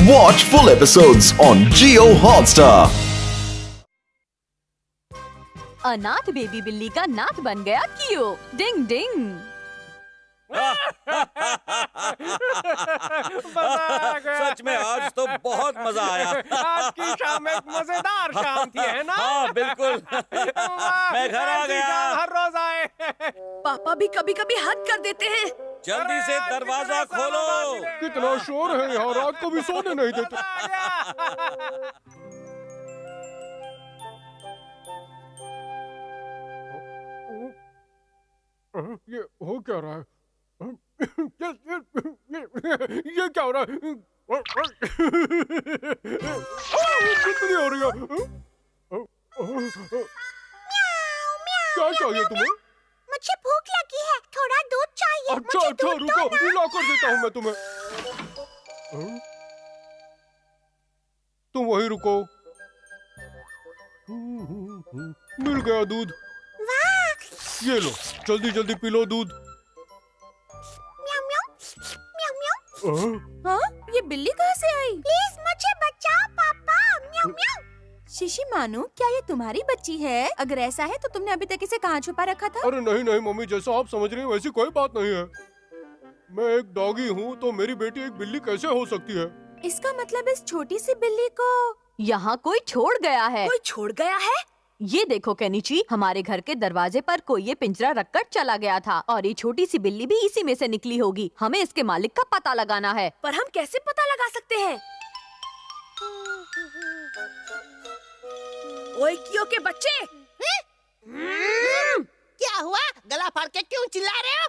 Watch full episodes on Jio Hotstar. अनाथ baby बिल्ली का नाथ बन गया क्यों? डिंग डिंग। सच में आज तो बहुत मजा आया। आज की शाम एक मजेदार शाम थी, है ना? हाँ बिल्कुल। मैं घर आ गया। हर रोज आए। पापा भी कभी कभी हद कर देते हैं। जल्दी से दरवाजा खोलो। कितना शोर है यहाँ, रात को भी सोने नहीं देते। ये हो क्या रहा है? ये क्या हो रहा है? कितनी हो रही है? क्या चाहिए तुम्हें? मुझे भूख लगी है, थोड़ा दूध चाहिए। अच्छा मुझे अच्छा दूध रुको, दो ना। ला कर देता हूँ मैं तुम्हें। तुम वहीं रुको। मिल गया दूध। वाह! ये लो, जल्दी जल्दी पी लो दूध। म्याऊ म्याऊ म्याऊ म्याऊ। हाँ? ये बिल्ली कहाँ से आई? प्लीज मुझे बचाओ पापा। म्याऊ म्याऊ। शिशी मानू, क्या ये तुम्हारी बच्ची है? अगर ऐसा है तो तुमने अभी तक इसे कहाँ छुपा रखा था? अरे नहीं नहीं मम्मी, जैसा आप समझ रही हैं वैसी कोई बात नहीं है। मैं एक डॉगी हूँ तो मेरी बेटी एक बिल्ली कैसे हो सकती है? इसका मतलब इस छोटी सी बिल्ली को यहाँ कोई छोड़ गया है। कोई छोड़ गया है? ये देखो केनिची, हमारे घर के दरवाजे पर कोई ये पिंजरा रखकर चला गया था और ये छोटी सी बिल्ली भी इसी में से निकली होगी। हमें इसके मालिक का पता लगाना है। पर हम कैसे पता लगा सकते हैं? ओए कियो के बच्चे! क्या हुआ? गला फाड़ के क्यों चिल्ला रहे हो?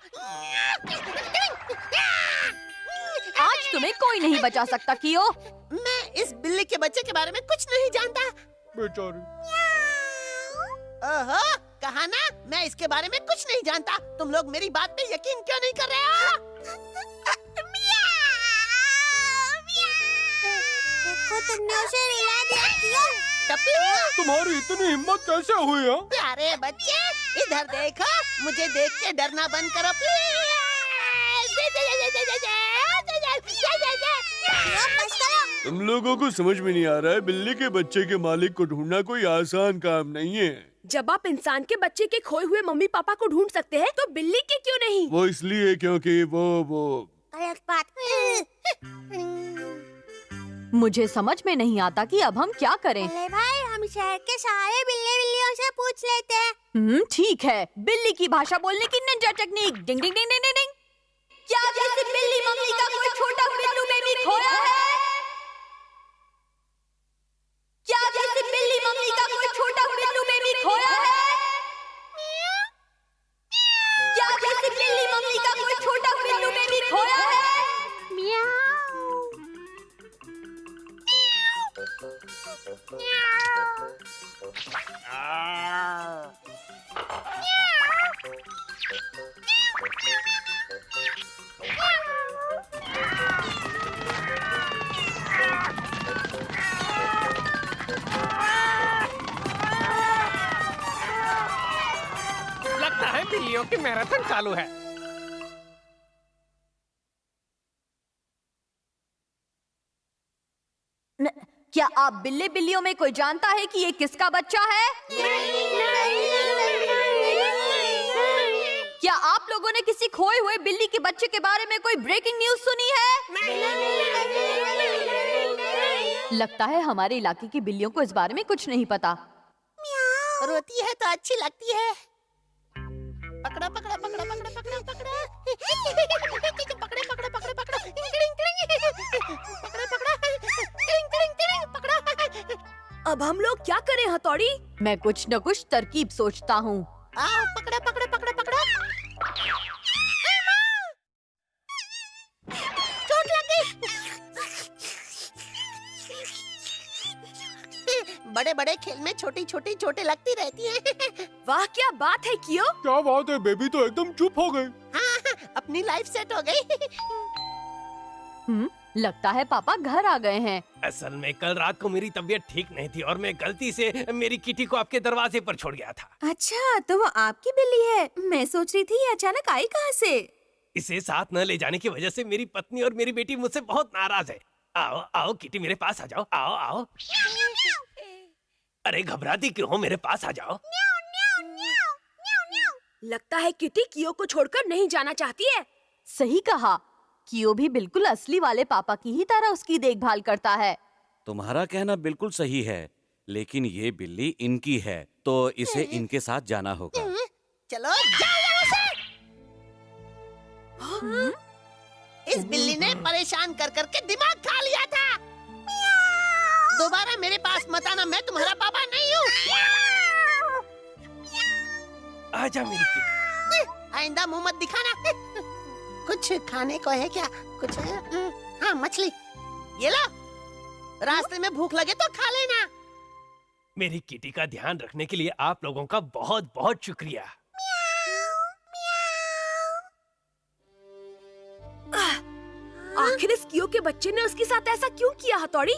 आज तुम्हें कोई नहीं बचा सकता कियो। मैं इस बिल्ली के बच्चे के बारे में कुछ नहीं जानता। बेचारी। ओहो, कहा ना मैं इसके बारे में कुछ नहीं जानता। तुम लोग मेरी बात पे यकीन क्यों नहीं कर रहे हो? देखो तुमने उसे रिला दिया क्यों? टप्पू, तुम्हारी इतनी हिम्मत कैसे हुई है? प्यारे बच्चे, इधर देखो। मुझे देख के डरना बंद करो प्लीज। तुम लोगों को समझ में नहीं आ रहा है, बिल्ली के बच्चे के मालिक को ढूंढना कोई आसान काम नहीं है। जब आप इंसान के बच्चे के खोए हुए मम्मी पापा को ढूंढ सकते हैं तो बिल्ली के क्यों नहीं? वो इसलिए क्योंकि वो गलत बात। मुझे समझ में नहीं आता कि अब हम क्या करें। अरे भाई, हम शहर के सारे बिल्लियों से पूछ लेते हैं। ठीक है, बिल्ली की भाषा बोलने की निंजा टेक्निक। डिंग डिंग डिंग डिंग डिंग। क्या किसी बिल्ली मम्मी का कोई छोटा बिल्लू बेबी खोया है? क्या किसी बिल्ली मम्मी का कोई छोटा बिल्लू बेबी खोया है? क्या किसी बिल्ली मम्मी का कोई छोटा बिल्लू बेबी खोया है? लगता है बिल्लियों की मैराथन चालू है। क्या आप बिल्ली बिल्लियों में कोई जानता है कि ये किसका बच्चा है? क्या आप लोगों ने किसी खोए हुए बिल्ली के बच्चे के बारे में कोई ब्रेकिंग न्यूज़ सुनी है? लगता है हमारे इलाके की बिल्लियों को इस बारे में कुछ नहीं पता। रोती है तो अच्छी लगती है। पकड़ा पकड़ा पकड़ा पकड़ा पकड़ा पकड़ा पकड़े पकड़े पकड़े पकड़ा पकड़ा। अब हम लोग क्या करें हथौड़ी? मैं कुछ न कुछ तरकीब सोचता हूँ। आओ पकड़ा पकड़ा पकड़ा पकड़ा। चोट लग गई। बड़े बड़े खेल में छोटी छोटी चोटें लगती रहती हैं। वाह क्या बात है कियो। क्या बात है, बेबी तो एकदम चुप हो गई। हाँ, अपनी लाइफ सेट हो गई। लगता है पापा घर आ गए हैं। असल में कल रात को मेरी तबीयत ठीक नहीं थी और मैं गलती से मेरी किटी को आपके दरवाजे पर छोड़ गया था। अच्छा, तो वो आपकी बिल्ली है। मैं सोच रही थी ये अचानक आई कहाँ से? इसे साथ न ले जाने की वजह से मेरी पत्नी और मेरी बेटी मुझसे बहुत नाराज है। आओ आओ किटी, मेरे पास आ जाओ। आओ आओ। अरे घबराती क्यों हो, मेरे पास आ जाओ। लगता है किटी कियो को छोड़कर नहीं जाना चाहती है। सही कहा, कियो भी बिल्कुल असली वाले पापा की ही तरह उसकी देखभाल करता है। तुम्हारा कहना बिल्कुल सही है, लेकिन ये बिल्ली इनकी है, तो इसे इनके साथ जाना होगा। चलो जाओ यहाँ से। इस बिल्ली ने परेशान कर करके दिमाग खा लिया था। दोबारा मेरे पास मत आना, मैं तुम्हारा पापा नहीं हूँ। आजा मेरी किटी। आइंदा मुंह मत दिखाना। कुछ खाने को है क्या? कुछ है? हाँ, मछली। ये लो, रास्ते में भूख लगे तो खा लेना। मेरी किटी का ध्यान रखने के लिए आप लोगों का बहुत बहुत शुक्रिया। आखिर इस कियो के बच्चे ने उसके साथ ऐसा क्यों किया हथौड़ी?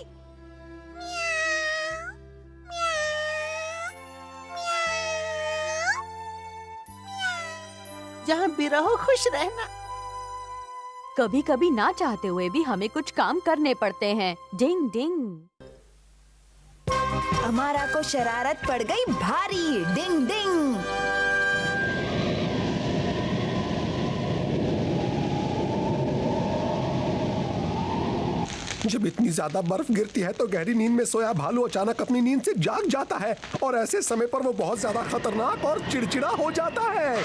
जहाँ भी रहो खुश रहना। कभी कभी ना चाहते हुए भी हमें कुछ काम करने पड़ते हैं। डिंग डिंग। हमारा को शरारत पड़ गई भारी। डिंग डिंग। जब इतनी ज्यादा बर्फ गिरती है तो गहरी नींद में सोया भालू अचानक अपनी नींद से जाग जाता है और ऐसे समय पर वो बहुत ज्यादा खतरनाक और चिड़चिड़ा हो जाता है।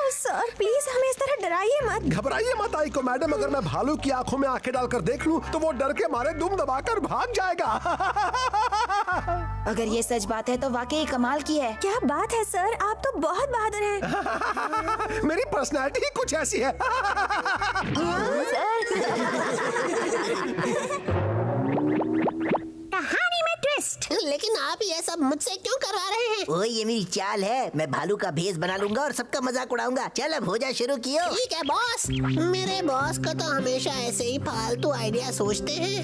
सर प्लीज हमें इस तरह डराइए मत। घबराइए मत आइको मैडम, अगर मैं भालू की आंखों में आंखें डालकर देख लूं तो वो डर के मारे दुम दबाकर भाग जाएगा। अगर ये सच बात है तो वाकई कमाल की है। क्या बात है सर, आप तो बहुत बहादुर हैं। मेरी पर्सनैलिटी ही कुछ ऐसी है। कहानी में ट्विस्ट। लेकिन आप ये सब मुझसे क्यों करवा रहे हैं? ओ ये मेरी चाल है, मैं भालू का भेष बना लूंगा और सबका मजाक उड़ाऊंगा। चल अब हो जा शुरू कियो। ठीक है बॉस। मेरे बॉस को तो हमेशा ऐसे ही फालतू आइडिया सोचते हैं।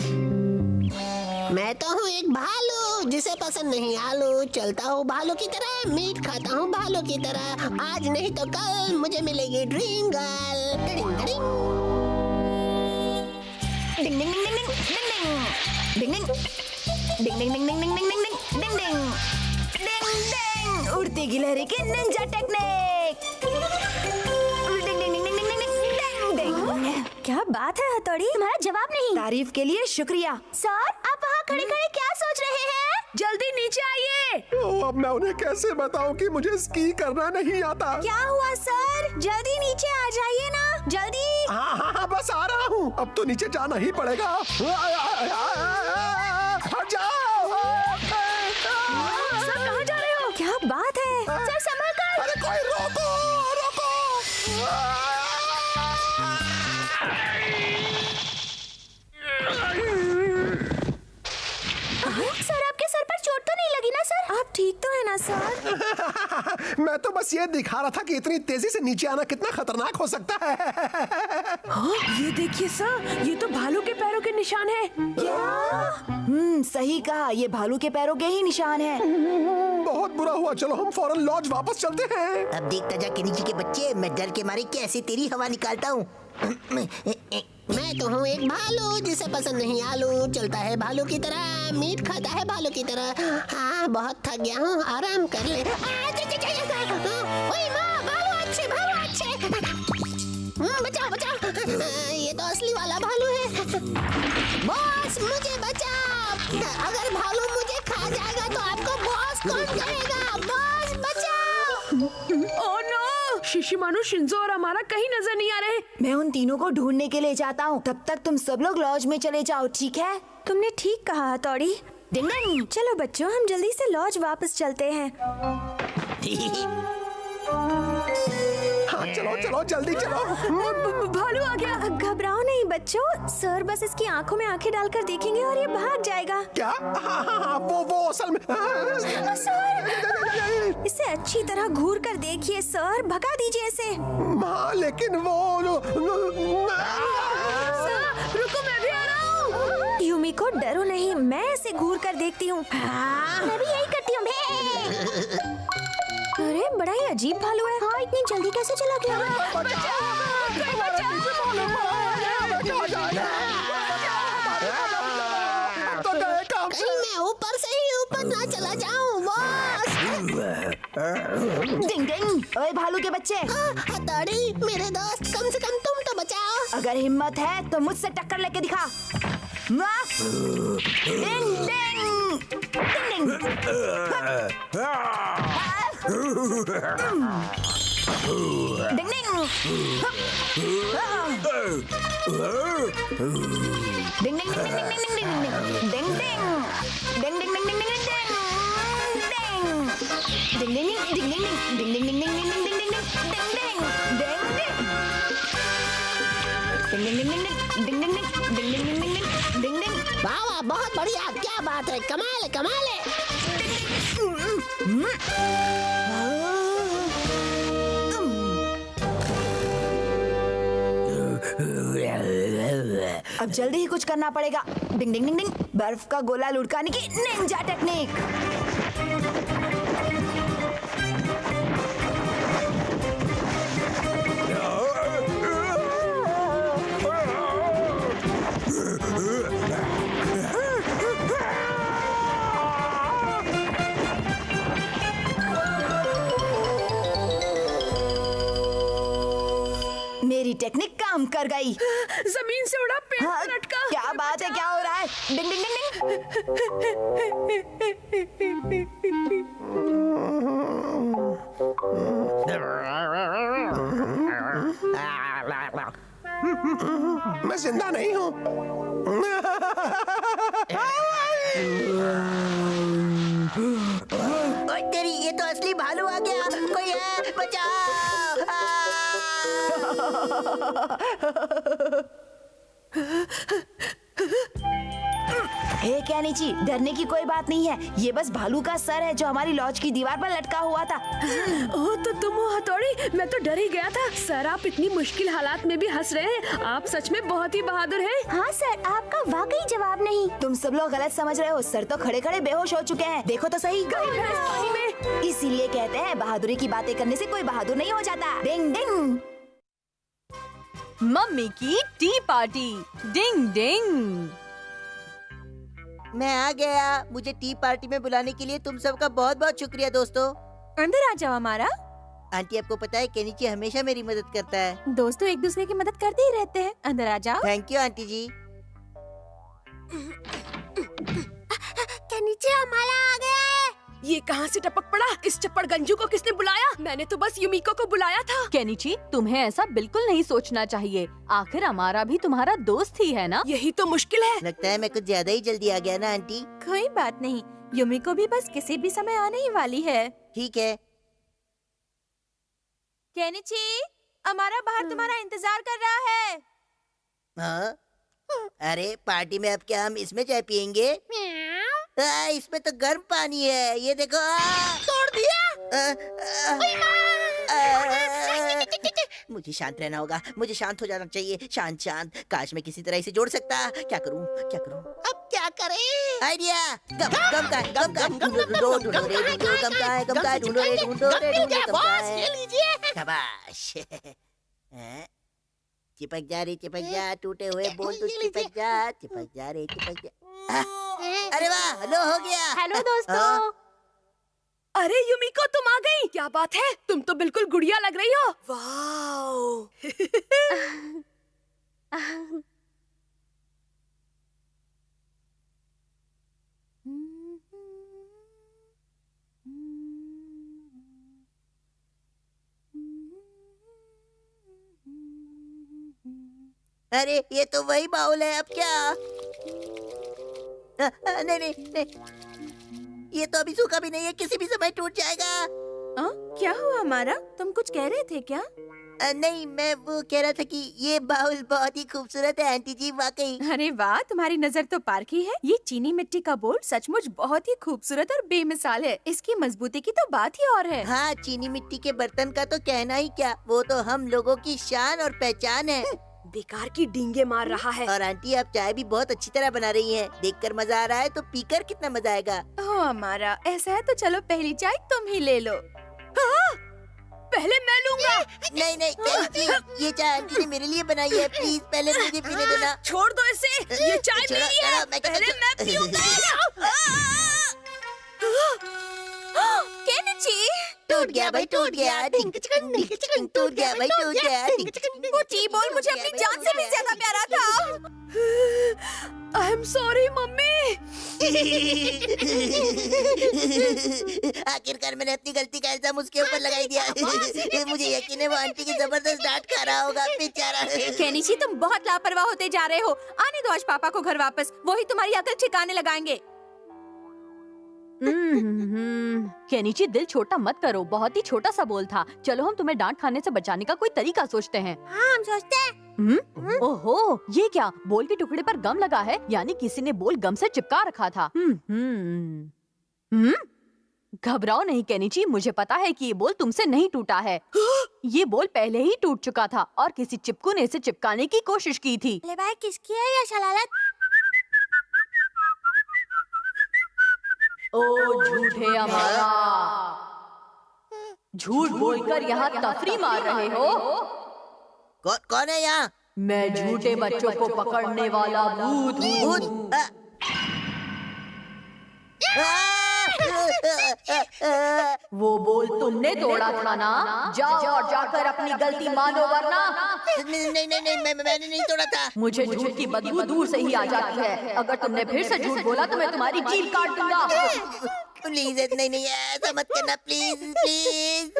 मैं तो हूँ एक भालू जिसे पसंद नहीं आलू। चलता हूँ भालू की तरह, मीट खाता हूँ भालू की तरह। आज नहीं तो कल मुझे मिलेगी ड्रीम गर्ल। डिंग डिंग डिंग डिंग डिंग डिंग डिंग डिंग डिंग डिंग डिंग डिंग डिंग डिंग डिंग डिंग डिंग डिंग डिंग। उड़ती गिलहरी की निंजा टेक्निक। डिंग डिंग डिंग डिंग डिंग डिंग डिंग। क्या बात है हथौड़ी, तुम्हारा जवाब नहीं। तारीफ के लिए शुक्रिया। सर आप वहाँ खड़े खड़े क्या सोच रहे हैं? जल्दी नीचे आइए। अब मैं उन्हें कैसे बताऊं कि मुझे स्की करना नहीं आता। क्या हुआ सर? जल्दी नीचे आ जाइए ना, जल्दी। हाँ हाँ हाँ बस आ रहा हूँ। अब तो नीचे जाना ही पड़ेगा। हट जाओ। सर कहाँ जा रहे हो? क्या बात है? सर संभल कर। अरे कोई रोको रोको। सर आपके सर पर चोट तो नहीं लगी ना सर? आप ठीक तो है ना सर? मैं तो बस ये दिखा रहा था कि इतनी तेजी से नीचे आना कितना खतरनाक हो सकता है। ये देखिए सर, ये तो भालू के पैरों के निशान है। क्या? सही कहा, ये भालू के पैरों के ही निशान हैं। बहुत बुरा हुआ, चलो हम फौरन लॉज वापस चलते हैं। अब देखता जा किनिची के बच्चे, मैं डर के मारे कैसे तेरी हवा निकालता हूँ। मैं तो हूँ एक भालू जिसे पसंद नहीं आलू। चलता है भालू की तरह, मीट खाता है भालू की तरह। हाँ बहुत थक गया हूँ, आराम कर ले। ओए माँ, भालू अच्छे भालू अच्छे। बचाओ बचाओ, ये तो असली वाला भालू है। बॉस मुझे बचाओ, अगर भालू मुझे खा जाएगा तो आपको बॉस कौन कहेगा? बॉस बचाओ। ओह नो, शिशिमानु, शिंजो और हमारा कहीं नजर नहीं आ रहे। मैं उन तीनों को ढूंढने के लिए जाता हूँ, तब तक तुम सब लोग लॉज में चले जाओ, ठीक है? तुमने ठीक कहा हथौड़ी। डिंग डिंग। चलो बच्चों, हम जल्दी से लॉज वापस चलते हैं। हाँ चलो चलो जल्दी चलो। भालू आ गया। घबराओ नहीं बच्चों, सर बस इसकी आंखों में आंखें डालकर देखेंगे और ये भाग जाएगा। क्या? हाँ, वो असल में। सर इसे अच्छी तरह घूर कर देखिए सर, भगा दीजिए इसे। माँ लेकिन वो रुको, मैं भी आ रहा हूँ। युमिको डरो नहीं, मैं इसे घूर कर देखती हूँ। मैं भी यही करती हूँ। अरे बड़ा ही अजीब भालू है। हाँ इतनी जल्दी कैसे चला गया? डिंग डिंग। ओए भालू के बच्चे, हथौड़ी मेरे दोस्त, कम से कम तुम तो बचाओ। अगर हिम्मत है तो मुझसे टक्कर लेके दिखा। डिंग डिंग डिंग डिंग डिंग डिंग वाह, बहुत बढ़िया, क्या बात है, कमाल है, कमाल है। अब जल्दी ही कुछ करना पड़ेगा। डिंग डिंग डिंग डिंग, बर्फ का गोला लुढ़काने की निंजा टेक्निक। मेरी टेक्निक काम कर गई। जमीन से उड़ा, पेड़ हाँ, पर लटका। क्या बात है, क्या हो रहा है? डिंग डिंग मैं जिंदा नहीं हूँ। ओए तेरी, ये तो असली भालू आ गया। कोई है, बचाओ। हे कैनिची, डरने की कोई बात नहीं है। ये बस भालू का सर है जो हमारी लॉज की दीवार पर लटका हुआ था। ओह, तो तुम हो हथौड़ी, मैं तो डर ही गया था। सर, आप इतनी मुश्किल हालात में भी हंस रहे हैं। आप सच में बहुत ही बहादुर हैं। हाँ सर, आपका वाकई जवाब नहीं। तुम सब लोग गलत समझ रहे हो। सर तो खड़े खड़े बेहोश हो चुके हैं। देखो तो सही। पानी में। इसीलिए कहते हैं बहादुरी की बातें करने से कोई बहादुर नहीं हो जाता। डिंग डिंग। मम्मी की टी पार्टी। डिंग डिंग। मैं आ गया। मुझे टी पार्टी में बुलाने के लिए तुम सबका बहुत बहुत शुक्रिया दोस्तों। अंदर आ जाओ हमारा। आंटी, आपको पता है केनिची हमेशा मेरी मदद करता है। दोस्तों एक दूसरे की मदद करते ही रहते हैं। अंदर आ जाओ। थैंक यू आंटी जी। नीचे हमारा आ गया है। ये कहाँ से टपक पड़ा? इस चप्पड़ गंजू को किसने बुलाया? मैंने तो बस युमिको को बुलाया था। केनिची, तुम्हें ऐसा बिल्कुल नहीं सोचना चाहिए। आखिर हमारा भी तुम्हारा दोस्त ही है ना। यही तो मुश्किल है। लगता है मैं कुछ ज्यादा ही जल्दी आ गया ना आंटी। कोई बात नहीं, युमिको भी बस किसी भी समय आने ही वाली है। ठीक है। केनिची, हमारा बाहर तुम्हारा इंतजार कर रहा है। हाँ? अरे पार्टी में अब क्या हम इसमें चाय पियेंगे? इसमें तो गर्म पानी है, ये देखो। तोड़ दिया। मुझे शांत रहना होगा, मुझे शांत हो जाना चाहिए। शांत शांत। काश मैं किसी तरह इसे जोड़ सकता। क्या करूं, क्या करूं? अब क्या करें? आइडिया। गम गम का है, गम का है। ढूंढो ढूंढो रे ढूंढो, गम का है, गम का है। ढूंढो रे ढूंढो रे ढूंढो, गम का है। ये लीजिए। शाबाश। चिपक जा रे, चिपक जा। टूटे हुए बोल तो चिपक जा, चिपक जा रे, चिपक जा। अरे वाह, लो हो गया। हेलो दोस्तों। अरे युमिको, तुम आ गई। क्या बात है, तुम तो बिल्कुल गुड़िया लग रही हो। वाओ। अरे ये तो वही बाउल है, अब क्या? नहीं नहीं नहीं, ये तो अभी सूखा भी नहीं है, किसी भी समय टूट जाएगा। क्या हुआ हमारा? तुम कुछ कह रहे थे क्या? नहीं, मैं वो कह रहा था कि ये बाउल बहुत ही खूबसूरत है आंटी जी, वाकई। अरे वाह, तुम्हारी नजर तो पार की है। ये चीनी मिट्टी का बोल सचमुच बहुत ही खूबसूरत और बेमिसाल है। इसकी मजबूती की तो बात ही और है। हाँ, चीनी मिट्टी के बर्तन का तो कहना ही क्या, वो तो हम लोगों की शान और पहचान है। बेकार की डींगे मार रहा है। और आंटी, आप चाय भी बहुत अच्छी तरह बना रही हैं। देखकर मजा आ रहा है, तो पीकर कितना मजा आएगा। हमारा ऐसा है तो चलो पहली चाय तुम ही ले लो। पहले मैं लूंगा। नहीं नहीं केनिची, ये चाय आंटी ने मेरे लिए बनाई है, प्लीज पहले मुझे पीने देना। छोड़ दो इसे, ये चाय मेरी है। पहले मैं पीऊंगा। केनिची, टूट गया भाई, टूट गया। टिंक चिकन टूट गया भाई, टूट गया। वो टी बॉल मुझे अपनी जान से भी ज्यादा प्यारा था। I am sorry mummy. आखिरकार मैंने अपनी गलती का इल्जाम उसके ऊपर लगाई दिया। मुझे यकीन है वो आंटी की जबरदस्त डांट खा रहा होगा बेचारा। केनिची, तुम बहुत लापरवाह होते जा रहे हो। आने दो आज पापा को घर वापस, वही तुम्हारी अकल ठिकाने लगाएंगे। केनिची, दिल छोटा मत करो, बहुत ही छोटा सा बोल था। चलो हम तुम्हें डांट खाने से बचाने का कोई तरीका सोचते हैं। हाँ, हम सोचते हैं। ओहो, ये क्या? बोल के टुकड़े पर गम लगा है, यानी किसी ने बोल गम से चिपका रखा था। घबराओ नहीं केनिची, मुझे पता है कि ये बोल तुमसे नहीं टूटा है। ये बोल पहले ही टूट चुका था और किसी चिपकू ने इसे चिपकाने की कोशिश की थी। ले भाई, किसकी है ये शलालत? ओ झूठे हमारा, झूठ बोलकर यहाँ तफरी मार रहे हो। कौन है यहाँ? मैं झूठे बच्चों को पकड़ने वाला भूत हूँ। वो बोल तुमने तोड़ा था ना? जाओ और जाकर अपनी गलती मानो, वरना। नहीं, मैंने नहीं तोड़ा था। मुझे झूठ की बदबू दूर से ही आ जाती है। अगर तुमने फिर से झूठ बोला तो मैं तुम्हारी जीभ काट दूंगा। प्लीज, नहीं ऐसा मत करना, प्लीज।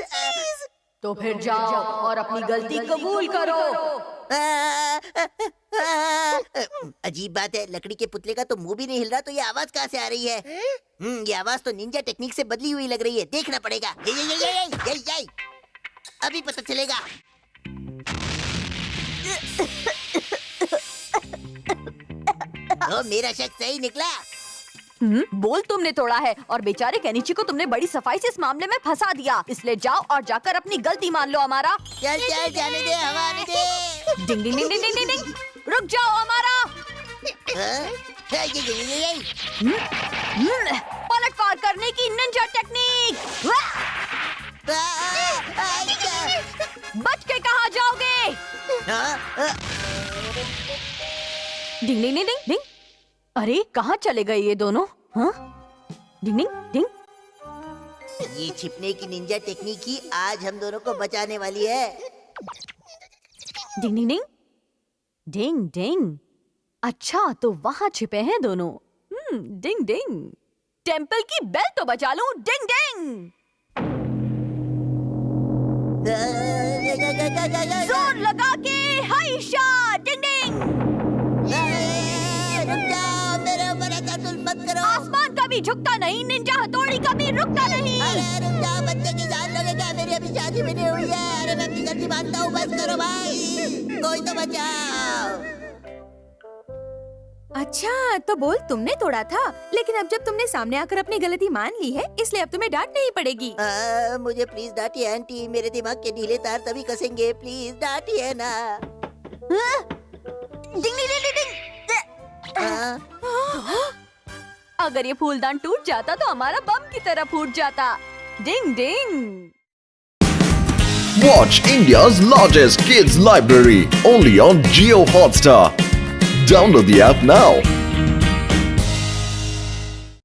तो फिर जाओ और अपनी गलती कबूल करो। अजीब बात है, लकड़ी के पुतले का तो मुंह भी नहीं हिल रहा, तो ये आवाज कहाँ से आ रही है? ये आवाज तो निंजा टेक्निक से बदली हुई लग रही है। देखना पड़ेगा। ये अभी पता चलेगा। तो मेरा शक सही निकला। बोल तुमने तोड़ा है और बेचारे केनिची को तुमने बड़ी सफाई से इस मामले में फंसा दिया। इसलिए जाओ और जाकर अपनी गलती मान लो हमारा। चल जाने दे, हवा आने दे। डिंग डिंग डिंग डिंग डिंग डिंग। रुक जाओ हमारा। पलटवार करने की निंजा टेक्निक। बच के कहाँ जाओगे? डिंग डिंग डिंग डिंग। अरे कहाँ चले गए ये दोनों? हाँ? डिंग डिंग डिंग। ये छिपने की निंजा टेक्निक ही आज हम दोनों को बचाने वाली है। डिंग डिंग डिंग डिंग डिंग। अच्छा, तो वहाँ छिपे हैं दोनों। डिंग डिंग। टेंपल की बेल तो बजा लूं। डिंग डिंग। जोर लगा के हाइशा। डिंग डिंग। मत करो। आसमान कभी झुकता नहीं, निंजा हथौड़ी कभी रुकता नहीं। अरे रुक जाओ, बच्चे की जान लोगे क्या? मेरी अभी शादी भी नहीं हुई है। अरे मैं अपनी गलती मानता हूँ, बस करो भाई, कोई तो बचाओ। अच्छा, तो बोल तुमने तोड़ा था, लेकिन अब जब तुमने सामने आकर अपनी गलती मान ली है, इसलिए अब तुम्हें डांट नहीं पड़ेगी। मुझे प्लीज डांटिए आंटी, मेरे दिमाग के ढीले तार तभी कसेंगे। प्लीज डांटिए ना। डिंग डिंग डिंग डिंग। अगर ये फूलदान टूट जाता तो हमारा बम की तरह फूट जाता। डिंग डिंग। Watch India's largest kids library only on Jio Hotstar. Download the app now.